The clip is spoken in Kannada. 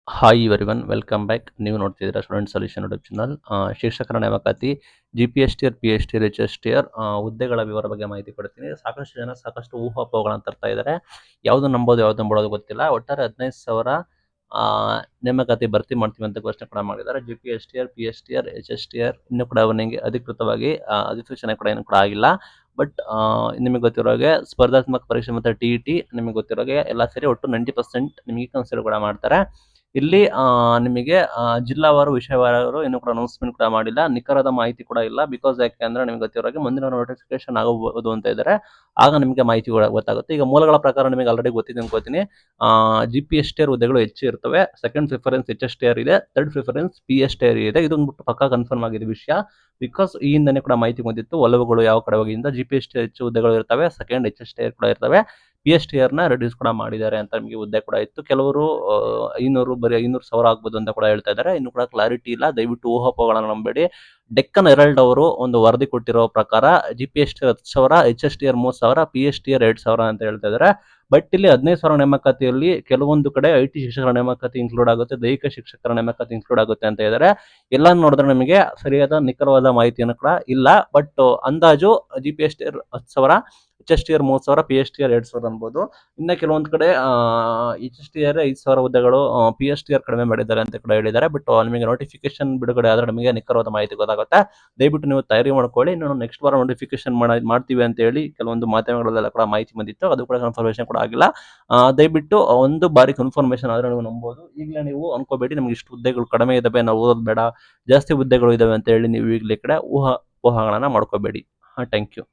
Hi everyone welcome back. ನೀವು ನೋಡ್ತಿದ್ದೀರಾ ಸ್ಟೂಡೆಂಟ್ ಸೊಲ್ಯೂಷನ್ ಯೂಟ್ಯೂಬ್ ಚಾನಲ್. ಶಿಕ್ಷಕರ ನೇಮಕಾತಿ GPSTR PSTR HSTR ಹುದ್ದೆಗಳ ವಿವರ ಬಗ್ಗೆ ಮಾಹಿತಿ ಕೊಡ್ತೀನಿ. ಸಾಕಷ್ಟು ಜನ ಸಾಕಷ್ಟು ಊಹಾಪೋಹಗಳನ್ನು ತರ್ತಾ ಇದ್ದಾರೆ. ಯಾವುದು ನಂಬೋದು ಯಾವುದು ನಂಬೋದು ಗೊತ್ತಿಲ್ಲ. ಒಟ್ಟಾರೆ 15,000 ನೇಮಕಾತಿ ಭರ್ತಿ ಮಾಡ್ತೀವಿ ಅಂತ ಘೋಷಣೆ ಕೂಡ ಮಾಡಿದ್ದಾರೆ. GPSTR PSTR HSTR ಇನ್ನೂ ಕೂಡ ಅವನಿಗೆ ಅಧಿಕೃತವಾಗಿ ಅಧಿಸೂಚನೆ ಕೂಡ ಏನು ಕೂಡ ಆಗಿಲ್ಲ. ಬಟ್ ನಿಮಗೆ ಗೊತ್ತಿರೋ ಹಾಗೆ ಸ್ಪರ್ಧಾತ್ಮಕ ಪರೀಕ್ಷೆ ಮತ್ತು TET ನಿಮಗೆ ಗೊತ್ತಿರೋ ಹಾಗೆ ಎಲ್ಲ ಸೇರಿ ಒಟ್ಟು 90% ನಿಮಗೆ ಕನ್ಸಿಡರ್ ಕೂಡ ಮಾಡ್ತಾರೆ. ಇಲ್ಲಿ ನಿಮಗೆ ಜಿಲ್ಲಾವಾರು ವಿಷಯವಾರು ಇನ್ನೂ ಕೂಡ ಅನೌನ್ಸ್ಮೆಂಟ್ ಕೂಡ ಮಾಡಿಲ್ಲ. ನಿಖರದ ಮಾಹಿತಿ ಕೂಡ ಇಲ್ಲ. ಬಿಕಾಸ್ ಯಾಕೆಂದ್ರೆ ನಿಮ್ಗೆ ಗೊತ್ತಿರೋ ಹಾಗೆ ಮುಂದಿನ ನೋಟಿಫಿಕೇಶನ್ ಆಗಬಹುದು ಅಂತ ಇದ್ದಾರೆ. ಆಗ ನಿಮಗೆ ಮಾಹಿತಿ ಕೂಡ ಗೊತ್ತಾಗುತ್ತೆ. ಈಗ ಮೂಲಗಳ ಪ್ರಕಾರ ನಿಮಗೆ ಆಲ್ರೆಡಿ ಗೊತ್ತಿದೆ ಅನ್ಕೋತೀನಿ. GPSTR ಹುದ್ದೆಗಳು ಹೆಚ್ಚು ಇರ್ತವೆ. ಸೆಕೆಂಡ್ ಪ್ರಿಫರೆನ್ಸ್ HSTR ಇದೆ. ಥರ್ಡ್ ಪ್ರಿಫರೆನ್ಸ್ PSTR ಇದೆ. ಇದೊಂದು ಪಕ್ಕಾ ಕನ್ಫರ್ಮ್ ಆಗಿದೆ ವಿಷಯ. ಬಿಕಾಸ್ ಈ ಹಿಂದೆನೆ ಕೂಡ ಮಾಹಿತಿ ಬಂದಿತ್ತು. ಒಲವುಗಳು ಯಾವ ಕಡೆ ಹೋಗಿಂದ GPSTR ಹೆಚ್ಚು ಹುದ್ದೆಗಳು ಇರ್ತವೆ. ಸೆಕೆಂಡ್ HSTR ಕೂಡ ಇರ್ತವೆ. PSTR ನ ರಿಡ್ಯೂಸ್ ಕೂಡ ಮಾಡಿದ್ದಾರೆ ಅಂತ ನಿಮಗೆ ಹುದ್ದೆ ಕೂಡ ಇತ್ತು. ಕೆಲವರು 500 ಬರೀ 500,000 ಆಗ್ಬೋದು ಅಂತ ಕೂಡ ಹೇಳ್ತಾ ಇದ್ದಾರೆ. ಇನ್ನು ಕೂಡ ಕ್ಲಾರಿಟಿ ಇಲ್ಲ. ದಯವಿಟ್ಟು ಊಹಾಪೋಹಗಳನ್ನು ನಂಬೇಡಿ. ಡೆಕ್ಕನ್ ಹೆರಾಲ್ಡ್ ಅವರು ಒಂದು ವರದಿ ಕೊಟ್ಟಿರೋ ಪ್ರಕಾರ GPSTR 10,000, HSTR 3,000, PSTR 2,000 ಅಂತ ಹೇಳ್ತಾ ಇದ್ದಾರೆ. ಬಟ್ ಇಲ್ಲಿ 15,000 ನೇಮಕಾತಿಯಲ್ಲಿ ಕೆಲವೊಂದು ಕಡೆ IT ಶಿಕ್ಷಕರ ನೇಮಕಾತಿ ಇನ್ಕ್ಲೂಡ್ ಆಗುತ್ತೆ, ದೈಹಿಕ ಶಿಕ್ಷಕರ ನೇಮಕಾತಿ ಇನ್ಕ್ಲೂಡ್ ಆಗುತ್ತೆ ಅಂತ ಇದ್ದಾರೆ. ಎಲ್ಲ ನೋಡಿದ್ರೆ ನಮಗೆ ಸರಿಯಾದ ನಿಖರವಾದ ಮಾಹಿತಿಯನ್ನು ಕೂಡ ಇಲ್ಲ. ಬಟ್ ಅಂದಾಜು GPSTR 10,000, HSTR 3,000, PSTR 2,000 ಅನ್ಬೋದು. ಇನ್ನು ಕೆಲವೊಂದು ಕಡೆ HSTR 5,000 ಹುದ್ದೆಗಳು, PSTR ಕಡಿಮೆ ಮಾಡಿದ್ದಾರೆ ಅಂತ ಕೂಡ ಹೇಳಿದ್ದಾರೆ. ಬಟ್ ನಿಮಗೆ ನೋಟಿಫಿಕೇಶನ್ ಬಿಡುಗಡೆ ಆದ್ರೆ ನಮಗೆ ನಿಖರವಾದ ಮಾಹಿತಿ ಗೊತ್ತಾಗುತ್ತೆ. ದಯವಿಟ್ಟು ನೀವು ತಯಾರಿ ಮಾಡ್ಕೊಳ್ಳಿ. ಇನ್ನು ನೆಕ್ಸ್ಟ್ ವಾರ ನೋಟಿಫಿಕೇಶನ್ ಮಾಡ್ತೀವಿ ಅಂತ ಹೇಳಿ ಕೆಲವೊಂದು ಮಾಧ್ಯಮಗಳಲ್ಲೆಲ್ಲ ಕೂಡ ಮಾಹಿತಿ ಬಂದಿತ್ತು. ಅದು ಕೂಡ ಕನ್ಫರ್ಮೇಶನ್ ಕೂಡ ಆಗಿಲ್ಲ. ದಯವಿಟ್ಟು ಒಂದು ಬಾರಿ ಕನ್ಫರ್ಮೇಶನ್ ಆದ್ರೆ ನೀವು ನಂಬೋದು. ಈಗಲೇ ನೀವು ಅನ್ಕೋಬೇಡಿ ನಮ್ಗೆ ಇಷ್ಟು ಹುದ್ದೆಗಳು ಕಡಿಮೆ ಇದಾವೆ, ನಾವು ಓದೋದು ಬೇಡ, ಜಾಸ್ತಿ ಹುದ್ದೆಗಳು ಇದಾವೆ ಅಂತ ಹೇಳಿ ನೀವು ಈಗಲೇ ಕಡೆ ಊಹಾಗಳನ್ನ ಮಾಡ್ಕೋಬೇಡಿ. Thank you.